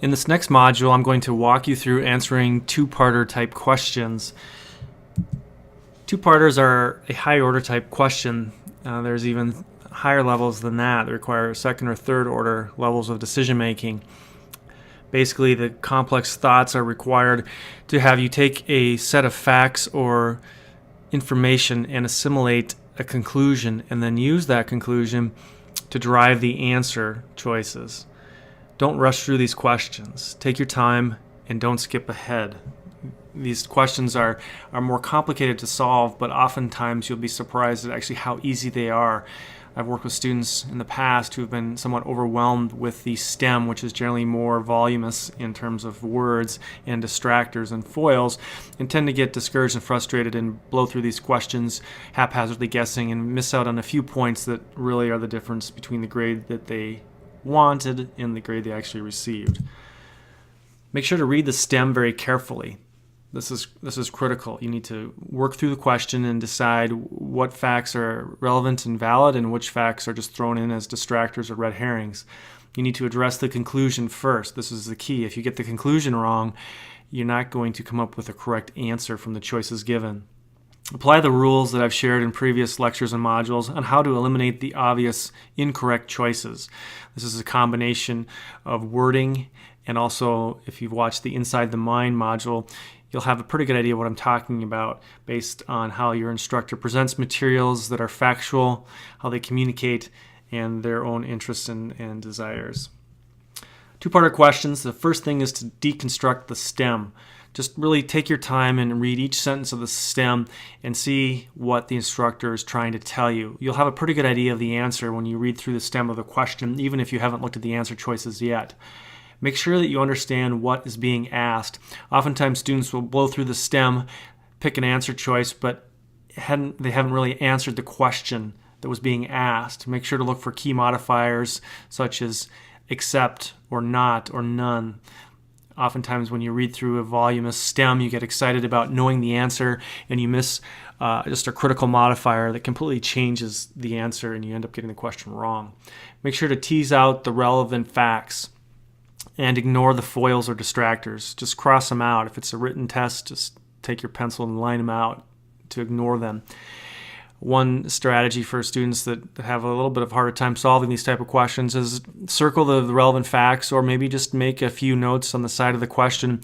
In this next module, I'm going to walk you through answering two-parter type questions. Two-parters are a high-order type question. There's even higher levels than that that require second or third order levels of decision making. Basically, the complex thoughts are required to have you take a set of facts or information and assimilate a conclusion, and then use that conclusion to drive the answer choices. Don't rush through these questions. Take your time and don't skip ahead. These questions are more complicated to solve, but oftentimes you'll be surprised at actually how easy they are. I've worked with students in the past who have been somewhat overwhelmed with the STEM, which is generally more voluminous in terms of words and distractors and foils, and tend to get discouraged and frustrated and blow through these questions haphazardly guessing and miss out on a few points that really are the difference between the grade that they wanted and the grade they actually received. Make sure to read the STEM very carefully. This is critical. You need to work through the question and decide what facts are relevant and valid and which facts are just thrown in as distractors or red herrings. You need to address the conclusion first. This is the key. If you get the conclusion wrong, you're not going to come up with a correct answer from the choices given. Apply the rules that I've shared in previous lectures and modules on how to eliminate the obvious incorrect choices. This is a combination of wording, and also if you've watched the Inside the Mind module, you'll have a pretty good idea what I'm talking about based on how your instructor presents materials that are factual, how they communicate, and their own interests and desires. Two-parter questions. The first thing is to deconstruct the STEM. Just really take your time and read each sentence of the STEM and see what the instructor is trying to tell you. You'll have a pretty good idea of the answer when you read through the STEM of the question, even if you haven't looked at the answer choices yet. Make sure that you understand what is being asked. Oftentimes students will blow through the STEM, pick an answer choice, but they haven't really answered the question that was being asked. Make sure to look for key modifiers such as except or not or none. Oftentimes when you read through a voluminous STEM, you get excited about knowing the answer and you miss just a critical modifier that completely changes the answer and you end up getting the question wrong. Make sure to tease out the relevant facts and ignore the foils or distractors. Just cross them out. If it's a written test, just take your pencil and line them out to ignore them. One strategy for students that have a little bit of a harder time solving these type of questions is circle the relevant facts, or maybe just make a few notes on the side of the question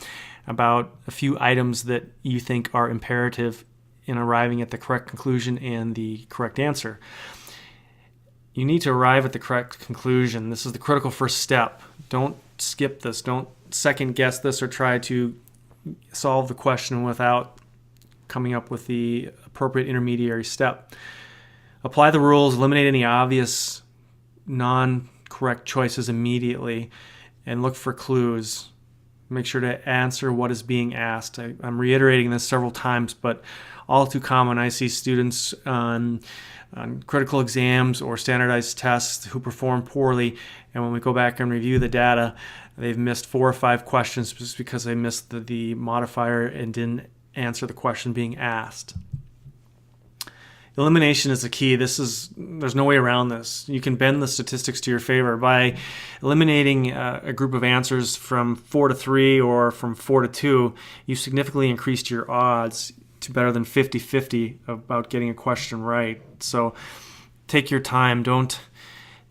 about a few items that you think are imperative in arriving at the correct conclusion and the correct answer. You need to arrive at the correct conclusion. This is the critical first step. Don't skip this. Don't second guess this or try to solve the question without coming up with the appropriate intermediary step. Apply the rules, eliminate any obvious non-correct choices immediately, and look for clues. Make sure to answer what is being asked. I'm reiterating this several times, but all too common. I see students on critical exams or standardized tests who perform poorly, and when we go back and review the data, they've missed 4 or 5 questions just because they missed the modifier and didn't answer the question being asked. Elimination is the key. There's no way around this. You can bend the statistics to your favor by eliminating a group of answers from 4 to 3 or from 4 to 2. You've significantly increased your odds to better than 50-50 about getting a question right. So take your time. Don't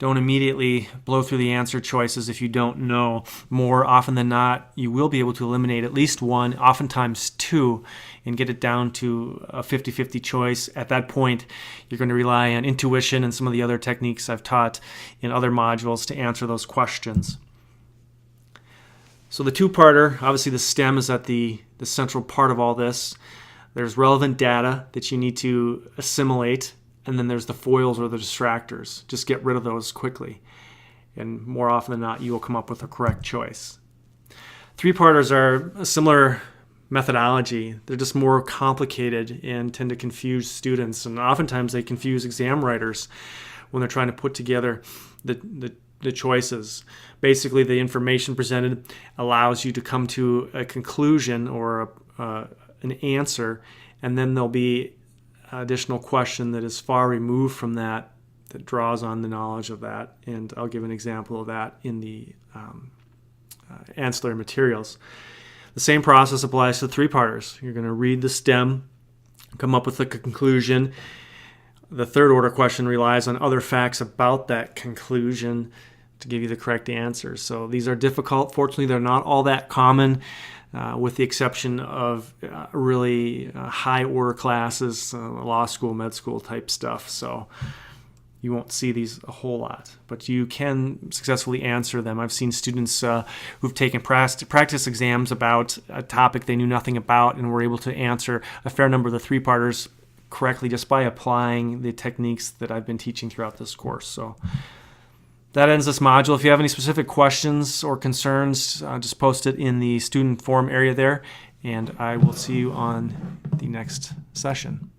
immediately blow through the answer choices if you don't know. More often than not, you will be able to eliminate at least one, oftentimes 2, and get it down to a 50-50 choice. At that point, you're going to rely on intuition and some of the other techniques I've taught in other modules to answer those questions. So the two-parter, obviously the STEM is at the central part of all this. There's relevant data that you need to assimilate, and then there's the foils or the distractors. Just get rid of those quickly. And more often than not, you will come up with a correct choice. Three-parters are a similar methodology. They're just more complicated and tend to confuse students. And oftentimes they confuse exam writers when they're trying to put together the choices. Basically, the information presented allows you to come to a conclusion or an answer, and then there'll be additional question that is far removed from that draws on the knowledge of that, and I'll give an example of that in the ancillary materials. The same process applies to three-parters. You're going to read the stem, come up with a conclusion. The third order question relies on other facts about that conclusion to give you the correct answers. So these are difficult. Fortunately, they're not all that common, with the exception of really high order classes, law school, med school type stuff. So you won't see these a whole lot, but you can successfully answer them. I've seen students who've taken practice exams about a topic they knew nothing about and were able to answer a fair number of the three-parters correctly just by applying the techniques that I've been teaching throughout this course. So that ends this module. If you have any specific questions or concerns, just post it in the student forum area there, and I will see you on the next session.